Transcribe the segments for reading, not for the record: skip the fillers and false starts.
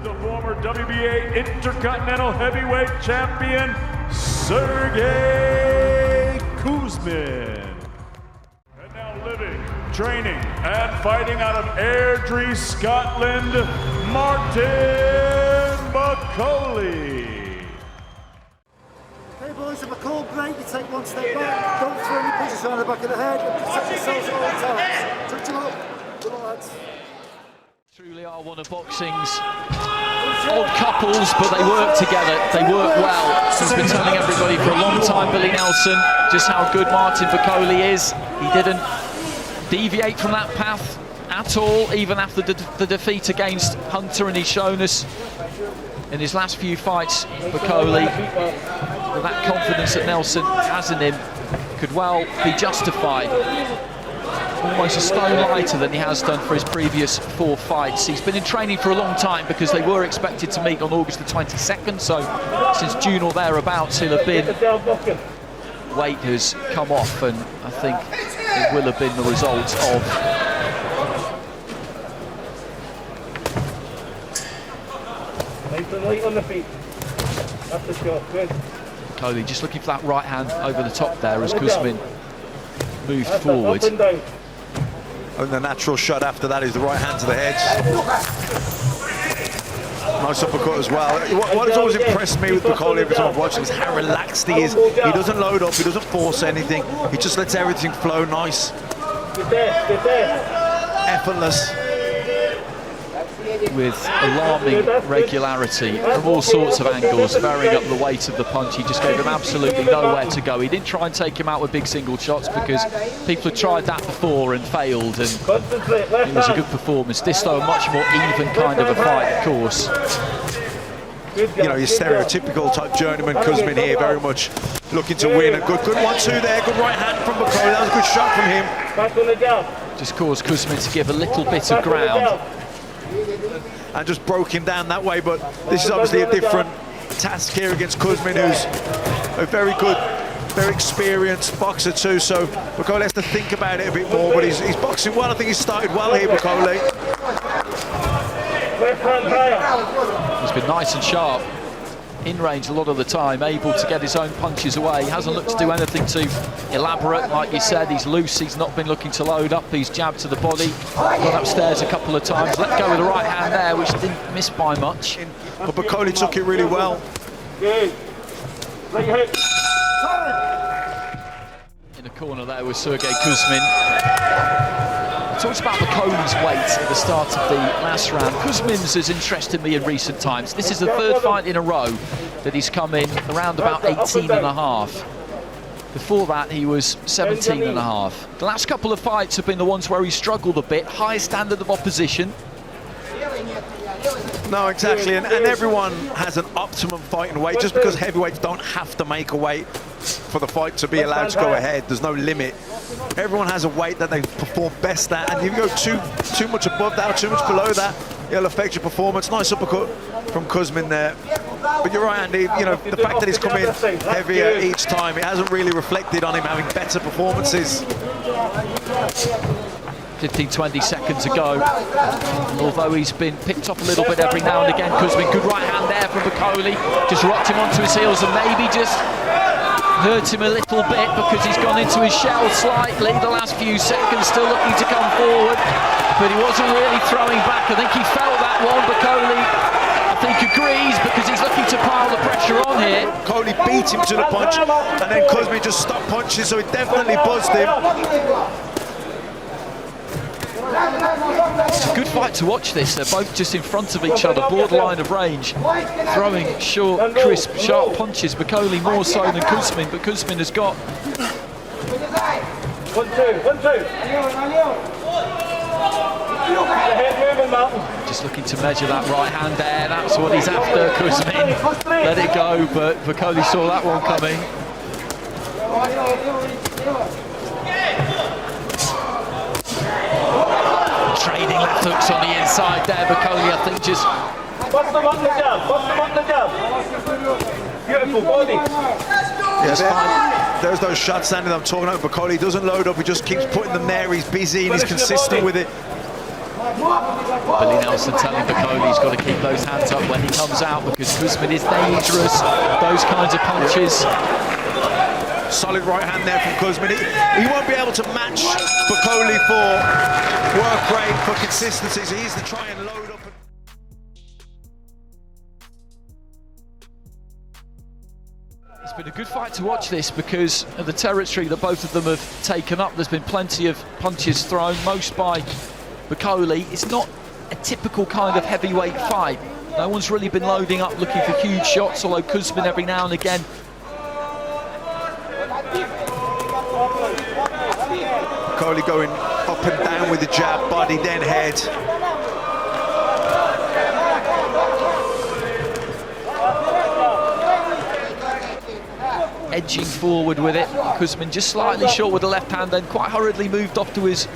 the former WBA Intercontinental Heavyweight Champion, Sergey Kuzmin. And now living, training, and fighting out of Airdrie, Scotland, Martin Bakole. Okay boys, if a cold break, you take one step back, don't throw any punches around the back of the head, and protect yourselves at all times. Touch them up, good lads. Truly are one of boxing's odd couples, but they work together, they work well. He's been telling everybody for a long time, Billy Nelson, just how good Martin Bakole is. He didn't deviate from that path at all, even after the defeat against Hunter, and he's shown us in his last few fights, Bakole, that confidence that Nelson has in him could well be justified. Almost a stone lighter than he has done for his previous 4 fights. He's been in training for a long time because they were expected to meet on August the 22nd, so since June or thereabouts he'll have been, weight has come off, and I think it will have been the result of light on the feet. That's the shot, good. Bakole just looking for that right hand over the top there as Kuzmin moved forward. And the natural shot after that is the right hand to the head. Nice uppercut as well. What has always impressed me with Bakole every time I've watched him is how relaxed he is. He doesn't load up, he doesn't force anything. He just lets everything flow nice. Get there. Effortless, with alarming regularity from all sorts of angles, varying up the weight of the punch. He just gave him absolutely nowhere to go. He didn't try and take him out with big single shots because people had tried that before and failed, and it was a good performance. This though a much more even kind of a fight, of course. You know, your stereotypical type journeyman Kuzmin here, very much looking to win. A good 1-2 there, good right hand from Bakole. That was a good shot from him. Just caused Kuzmin to give a little bit of ground. And just broke him down that way, but this is obviously a different task here against Kuzmin, who's a very good, very experienced boxer too, so Bakole has to think about it a bit more, but he's boxing well. I think he's started well here, Bakole. He's been nice and sharp, in range a lot of the time, able to get his own punches away. He hasn't looked to do anything too elaborate, like you said. He's loose, he's not been looking to load up, he's jabbed to the body, gone upstairs a couple of times, let go with the right hand there, which didn't miss by much. But Bakole took it really well. In the corner there was Sergey Kuzmin. Talks about Bakole's weight at the start of the last round. Kuzmin's has interested me in recent times. This is the 3rd fight in a row that he's come in around about 18 and a half. Before that he was 17 and a half. The last couple of fights have been the ones where he struggled a bit, high standard of opposition. No, exactly, and everyone has an optimum fighting weight. Just because heavyweights don't have to make a weight for the fight to be allowed to go ahead, there's no limit. Everyone has a weight that they perform best at, and if you go too much above that or too much below that, it'll affect your performance. Nice uppercut from Kuzmin there. But you're right, Andy, you know, the fact that he's come in heavier each time, it hasn't really reflected on him having better performances. 15-20 seconds ago. Although he's been picked up a little bit every now and again, Kuzmin, good right hand there from Bakole, just rocked him onto his heels and maybe just hurt him a little bit because he's gone into his shell slightly the last few seconds, still looking to come forward, but he wasn't really throwing back. I think he felt that one. Bakole, I think, agrees because he's looking to pile the pressure on here. Bakole beat him to the punch, and then Kuzmin just stopped punching, so he definitely buzzed him. It's a good fight to watch this. They're both just in front of each other, borderline of range, throwing short, crisp, sharp punches. Bakole more so than Kuzmin, but Kuzmin has got... 1-2. Just looking to measure that right hand there. That's what he's after, Kuzmin. Let it go, but Bakole saw that one coming. Trading left hooks on the inside there. Bakole, I think, just... Bust them up the jab. Beautiful body. Yes, there's those shots, Andy, that I'm talking about. Bakole doesn't load up, he just keeps putting them there. He's busy and he's consistent with it. Billy Nelson telling Bakole he's got to keep those hands up when he comes out because Kuzmin is dangerous. Those kinds of punches. Solid right hand there from Kuzmin. He won't be able to match Bakole for work rate, for consistency, so he needs to try and load up. It's been a good fight to watch this because of the territory that both of them have taken up. There's been plenty of punches thrown, most by Bakole. It's not a typical kind of heavyweight fight. No one's really been loading up looking for huge shots, although Kuzmin every now and again. Bakole going up and down with the jab, body then head. Edging forward with it. Kuzmin just slightly short with the left hand, then quite hurriedly moved off to his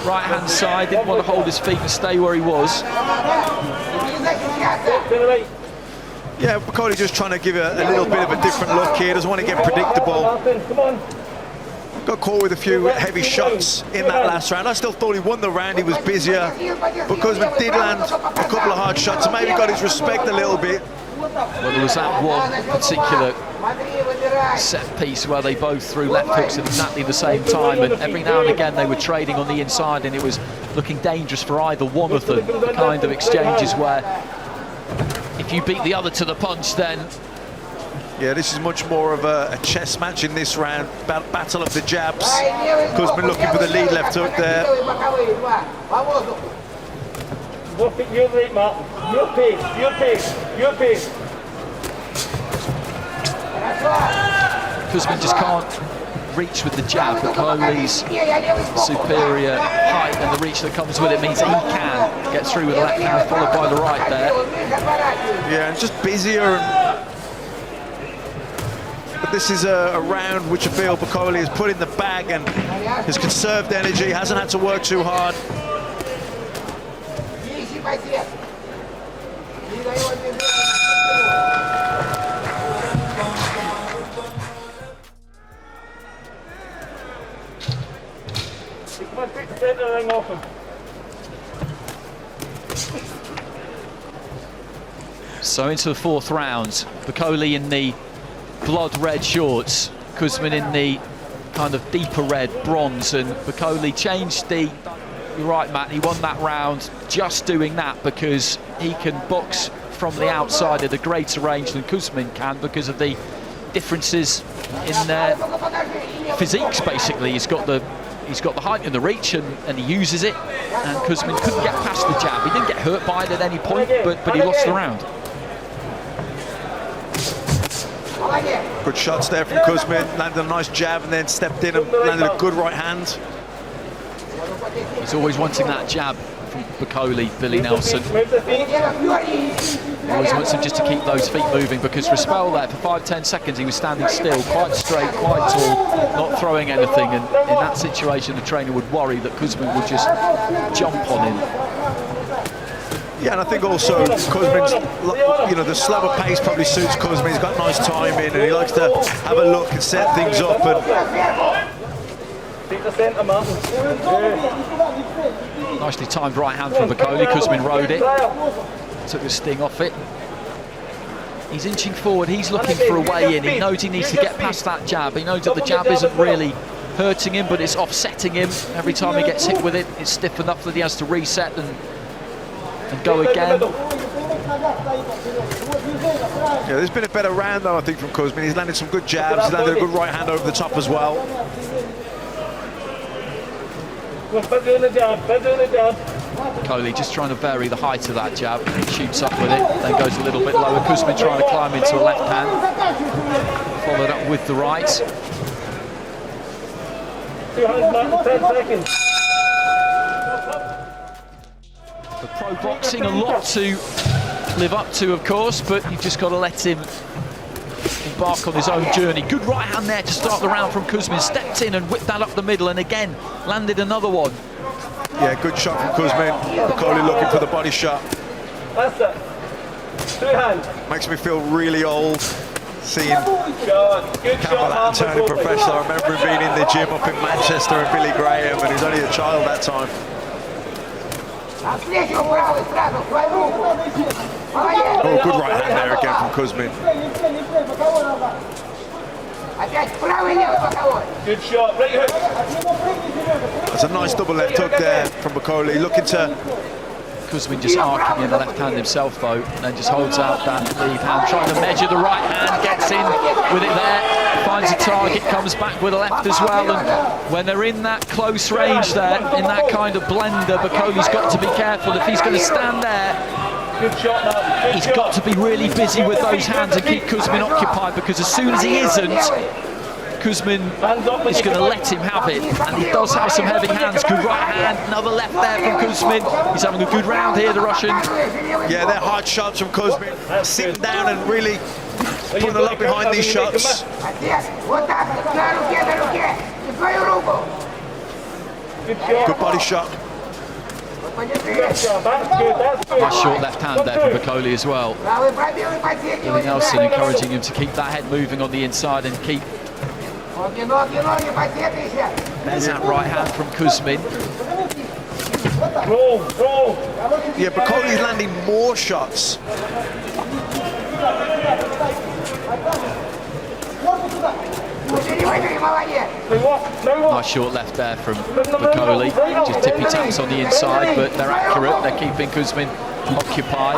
right hand side. Didn't want to hold his feet and stay where he was. Yeah, Bakole just trying to give a little bit of a different look here. Doesn't want to get predictable. Got caught with a few heavy shots in that last round. I still thought he won the round. He was busier, but Kuzmin did land a couple of hard shots, so maybe got his respect a little bit. Well, there was that one particular set piece where they both threw left hooks at exactly the same time, and every now and again they were trading on the inside, and it was looking dangerous for either one of them. The kind of exchanges where if you beat the other to the punch, then... Yeah, this is much more of a chess match in this round. Battle of the jabs. Kuzmin looking for the lead left hook there. Your rate, Martin. Your pace, your pace, your pace. Kuzmin just can't reach with the jab, but Bakole's superior height and the reach that comes with it means that he can get through with the left hand, followed by the right there. Yeah, and just busier. But this is a round which I feel Bakole has put in the bag and has conserved energy, hasn't had to work too hard. So into the fourth round, Bakole in the blood red shorts, Kuzmin in the kind of deeper red bronze, and Bakole changed the... You're right, Matt, he won that round just doing that because he can box from the outside at a greater range than Kuzmin can because of the differences in their physiques, basically. He's got the height and the reach, and he uses it, and Kuzmin couldn't get past the jab. He didn't get hurt by it at any point, but he lost the round. Good shots there from Kuzmin, landed a nice jab and then stepped in and landed a good right hand. He's always wanting that jab from Bakole, Billy Nelson. He always wants him just to keep those feet moving because Rispel there for 5-10 seconds he was standing still, quite straight, quite tall, not throwing anything, and in that situation the trainer would worry that Kuzmin would just jump on him. Yeah, and I think also Kuzmin's, you know, the slower pace probably suits Kuzmin. He's got nice timing and he likes to have a look and set things up. And nicely timed right hand from Bakole. Kuzmin rode it, took the sting off it. He's inching forward, he's looking for a way in. He knows he needs to get past that jab. He knows that the jab isn't really hurting him, but it's offsetting him. Every time he gets hit with it, it's stiff enough that he has to reset and go again. yeah, there's been a better round though, I think, from Kuzmin. He's landed some good jabs, he's landed a good right hand over the top as well. Bakole just trying to vary the height of that jab, shoots up with it, then goes a little bit lower. Kuzmin trying to climb into a left hand, followed up with the right. 10 seconds. The pro boxing, a lot to live up to, of course, but you've just got to let him embark on his own journey. Good right hand there to start the round from Kuzmin. Stepped in and whipped that up the middle, and again landed another one. Yeah, good shot from Kuzmin. Bakole looking for the body shot. That's it. 3 hands. Makes me feel really old seeing Good Campbell shot, turning professional. I remember him being in the gym up in Manchester and Billy Graham, and he was only a child that time. Oh, good right hand there again from Kuzmin. Good shot, right hook. That's a nice double left hook there from Bakole, looking to... Kuzmin just arcing in the left hand himself though, and then just holds out that lead hand, trying to measure the right hand, gets in with it there, finds a target, comes back with a left as well, and when they're in that close range there, in that kind of blender, Bakole's got to be careful. If he's going to stand there, Good shot now. he's got to be really busy with those hands and keep Kuzmin occupied, because as soon as he isn't, Kuzmin is going to let him have it, and he does have some heavy hands. Good right hand, another left there from Kuzmin. He's having a good round here, the Russian. Yeah, they're hard shots from Kuzmin. Sitting down and really putting a lot behind these shots. Good body shot. Nice short left hand there from Bakole as well. Billy Nelson encouraging him to keep that head moving on the inside and keep... There's that right hand from Kuzmin. Yeah, Bakole's landing more shots. Nice short left there from Bakole. Just tippy taps on the inside, but they're accurate. They're keeping Kuzmin occupied.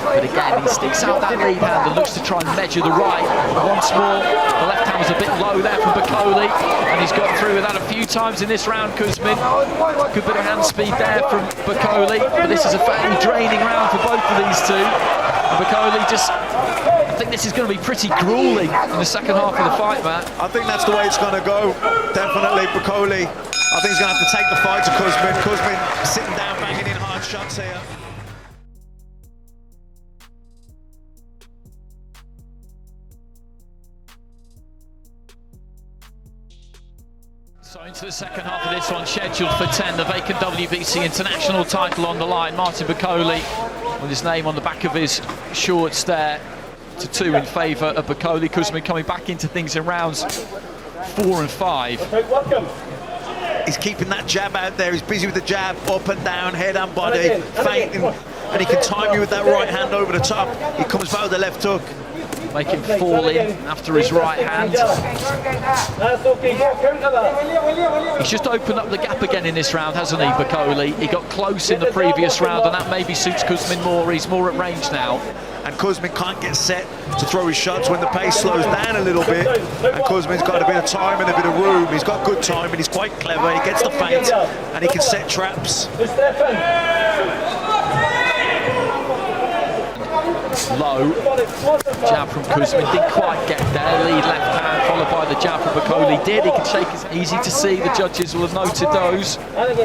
But again, he sticks out that lead hand and looks to try and measure the right. Once more, the left hand was a bit low there from Bakole, and he's got through with that a few times in this round, Kuzmin. Good bit of hand speed there from Bakole, but this is a fairly draining round for both of these two. And Bakole just... I think this is going to be pretty grueling in the second half of the fight, Matt. I think that's the way it's going to go. Definitely, Bakole. I think he's going to have to take the fight to Kuzmin. Kuzmin sitting down, banging in hard shots here. So into the second half of this one, scheduled for 10, the vacant WBC international title on the line. Martin Bakole, with his name on the back of his shorts there, to 2 in favour of Bakole. Kuzmin coming back into things in rounds 4 and 5. He's keeping that jab out there. He's busy with the jab, up and down, head and body, feinting, and he can time you with that right hand over the top. He comes back with the left hook. Make him fall in after his right hand. He's just opened up the gap again in this round, hasn't he, Bakole? He got close in the previous round, and that maybe suits Kuzmin more. He's more at range now. And Kuzmin can't get set to throw his shots when the pace slows down a little bit. And Kuzmin's got a bit of time and a bit of room. He's got good time and he's quite clever. He gets the feint and he can set traps. Low jab from Kuzmin, didn't quite get there. Lead left hand followed by the jab from Bakole. Did, he can shake his, easy to see, the judges will have noted those.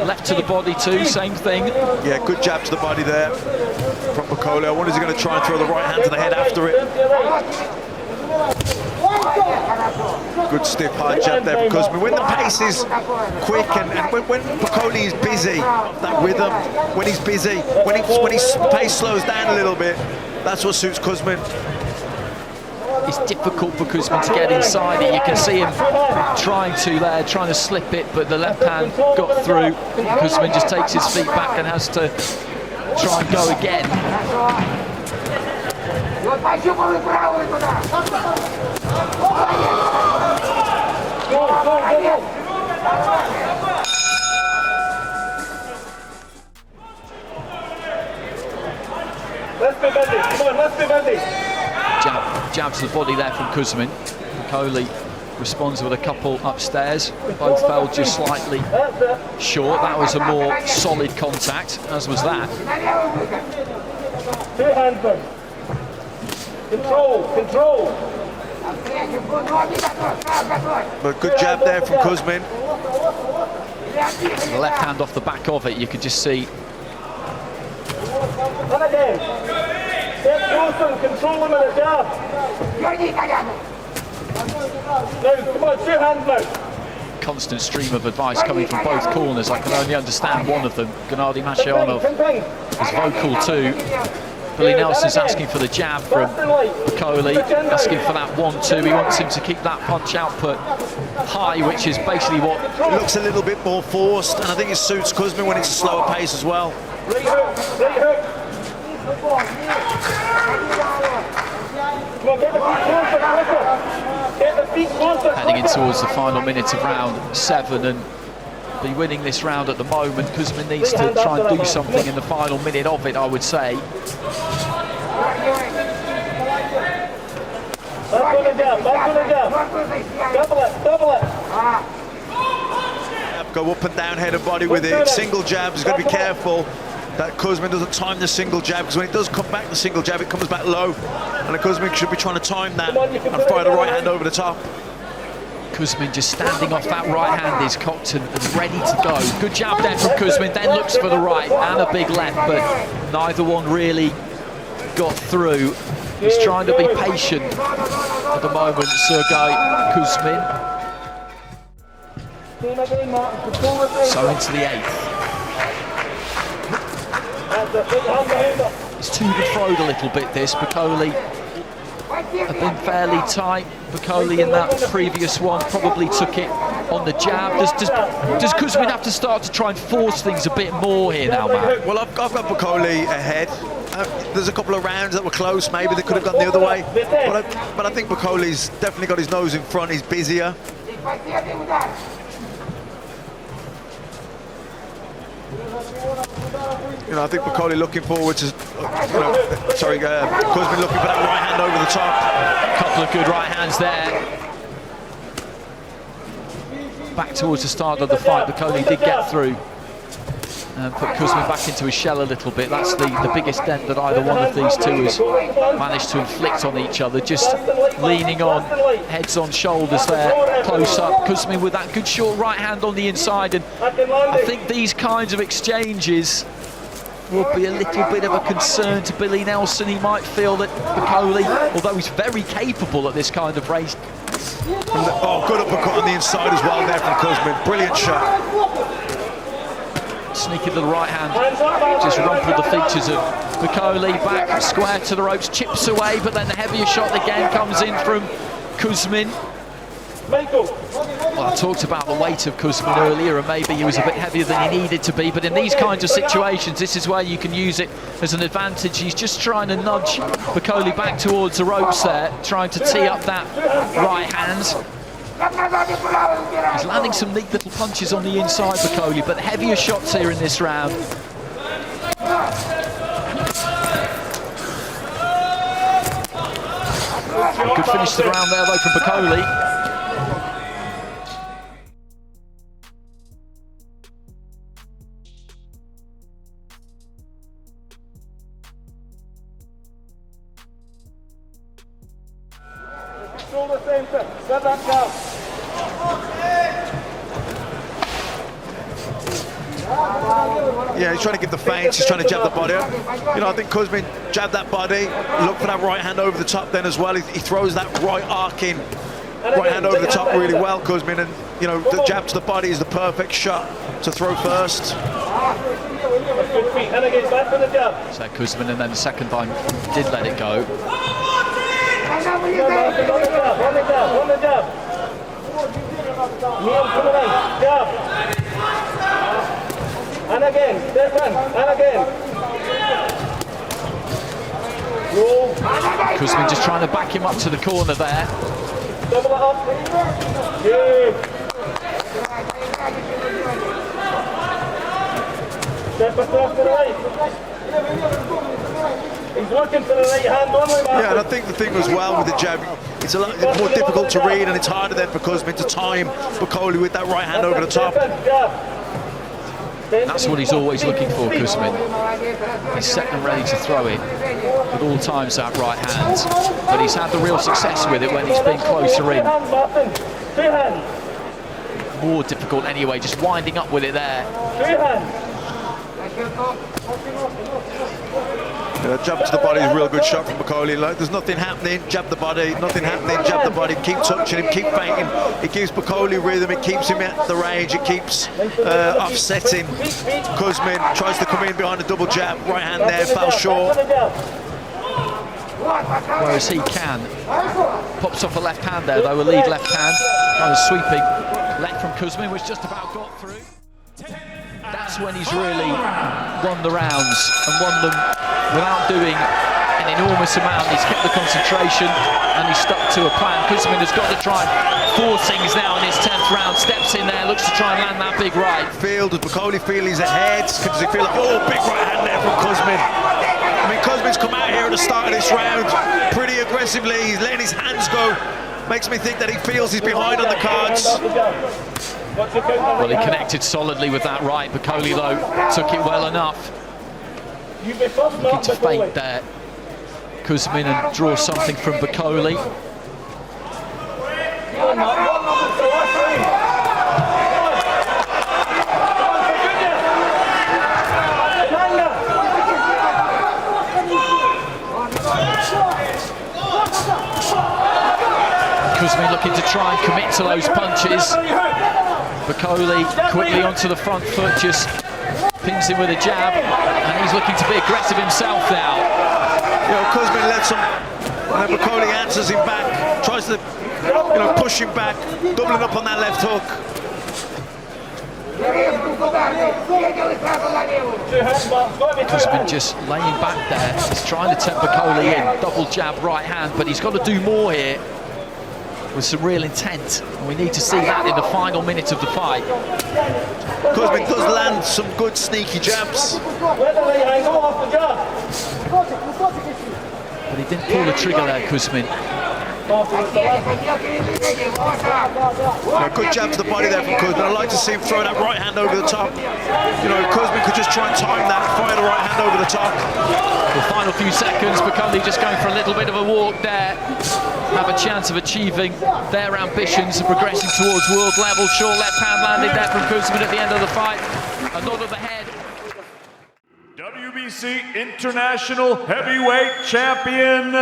Left to the body too, same thing. Yeah, good jab to the body there from Bakole. I wonder if he's going to try and throw the right hand to the head after it. Good stiff hard jab there from Kuzmin. When the pace is quick and when Bakole is busy, that rhythm, when he's busy, when his pace slows down a little bit, that's what suits Kuzmin. It's difficult for Kuzmin to get inside it. You can see him trying to slip it, but the left hand got through. Kuzmin just takes his feet back and has to try and go again. Let's be busy, come on, let's be busy. Jab to the body there from Kuzmin. Bakole responds with a couple upstairs. Both fell just slightly short. That was a more solid contact, as was that. 2 hands on. Control. But good jab there from Kuzmin. The left hand off the back of it, you could just see. And again. Get closer and control him with a jab. Now, come on, 2 hands now. Constant stream of advice coming from both corners. I can only understand one of them. Gennady Mashayanov is vocal too. Billy Nelson's asking for the jab from Bakole, asking for that 1-2. He wants him to keep that punch output high, which is basically what... It looks a little bit more forced, and I think it suits Kuzmin when it's a slower pace as well. Right hook, right hook. Come on, get the feet closer, quicker. Get the feet closer. Heading in towards the final minute of round 7, and be winning this round at the moment. Kuzmin needs to try and do something in the final minute of it, I would say. Back on the jab, back on the jab. Double it, double it. Go up and down, head and body with it. Single jab, he's got to be careful that Kuzmin doesn't time the single jab, because when it does come back the single jab, it comes back low. And Kuzmin should be trying to time that and fire the right hand over the top. Kuzmin just standing off that right hand is cocked and ready to go. Good jab there from Kuzmin, then looks for the right and a big left, but neither one really got through. He's trying to be patient at the moment, Sergey Kuzmin. So into the 8th. It's to and froed a little bit, this. Bakole have been fairly tight. Bakole in that previous one probably took it on the jab. Does Kuzmin have to start to try and force things a bit more here now, Matt? Well, I've got Bakole ahead. There's a couple of rounds that were close. Maybe they could have gone the other way. But I think Bakole's definitely got his nose in front. He's busier. You know, I think Bakole looking forward to, Kuzmin looking for that right hand over the top. A couple of good right hands there. Back towards the start of the fight, Bakole did get through and put Kuzmin back into his shell a little bit. That's the biggest dent that either one of these two has managed to inflict on each other. Just leaning on, heads on shoulders there, close up. Kuzmin with that good short right hand on the inside, and I think these kinds of exchanges will be a little bit of a concern to Billy Nelson. He might feel that Bakole, although he's very capable at this kind of race. Oh, good uppercut on the inside as well there from Kuzmin. Brilliant shot. Sneaky little right hand, just rumpled the features of Bakole. Back square to the ropes, chips away, but then the heavier shot again comes in from Kuzmin. Well, I talked about the weight of Kuzmin earlier, and maybe he was a bit heavier than he needed to be, but in these kinds of situations, this is where you can use it as an advantage. He's just trying to nudge Bakole back towards the ropes there, trying to tee up that right hand. He's landing some neat little punches on the inside, Bakole, but heavier shots here in this round. Good finish to the round there, though, from Bakole. Shoulder center, set that down. Yeah, he's trying to give the feints, he's trying to jab the body up. You know, I think Kuzmin jabbed that body, looked for that right hand over the top then as well. He throws that right arcing right hand over the top really well, Kuzmin, and you know, the jab to the body is the perfect shot to throw first. Good feet, and again, back to the jab. So Kuzmin, and then the second time did let it go. On the jab. Kneel to the right, jab. And again, different, and again. Roll. Kuzmin just trying to back him up to the corner there. Double it up. Good. Step across to the right. He's looking for the right hand only, man. Yeah, and I think the thing as well with the jab, it's a lot more difficult to read, and it's harder then for Kuzmin to time Bakole with that right hand over the top. That's what he's always looking for, Kuzmin. He's set and ready to throw it at all times, that right hand. But he's had the real success with it when he's been closer in. More difficult anyway, just winding up with it there. Jab to the body is a real good shot from Bakole. Like, there's nothing happening, jab the body, nothing happening, jab the body, keep touching him, keep feinting. It gives Bakole rhythm, it keeps him at the range, it keeps offsetting. Kuzmin tries to come in behind a double jab, right hand there, fell short. whereas he can. Pops off a left hand there though, a lead left hand. Kind of sweeping left from Kuzmin, which just about got through. That's when he's really won the rounds and won them without doing an enormous amount. He's kept the concentration and he's stuck to a plan. Kuzmin has got to try and force things now in his 10th round. Steps in there, looks to try and land that big right. Does Bakole feel he's ahead? Does he feel like, oh, big right hand there from Kuzmin? I mean, Kuzmin's come out here at the start of this round pretty aggressively. He's letting his hands go. Makes me think that he feels he's behind on the cards. Well, he connected solidly with that right. Bakole, though, took it well enough. Looking to feint there. Kuzmin and draw something from Bakole. Kuzmin looking to try and commit to those punches. Bakole quickly onto the front foot, just pings him with a jab, and he's looking to be aggressive himself now. You know, Kuzmin lets him, and then Bakole answers him back, tries to, you know, push him back, doubling up on that left hook. Kuzmin just laying back there. He's trying to tempt Bakole in, double jab right hand, but he's got to do more here with some real intent, and we need to see that in the final minute of the fight. Kuzmin does land some good sneaky jabs. But he didn't pull the trigger there, Kuzmin. Yeah, good jab to the body there from Kuzmin. I'd like to see him throw that right hand over the top. You know, Kuzmin could just try and time that, fire the right hand over the top. The final few seconds, Bakole just going for a little bit of a walk there. Have a chance of achieving their ambitions and progressing towards world level. Short left hand landed there from Kuzmin at the end of the fight. A nod of the head. WBC International Heavyweight Champion,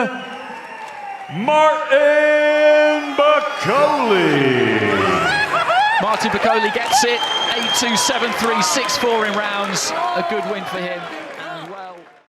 Martin Bakole. Martin Bakole gets it. 8-2, 7-3, 6-4 in rounds. A good win for him.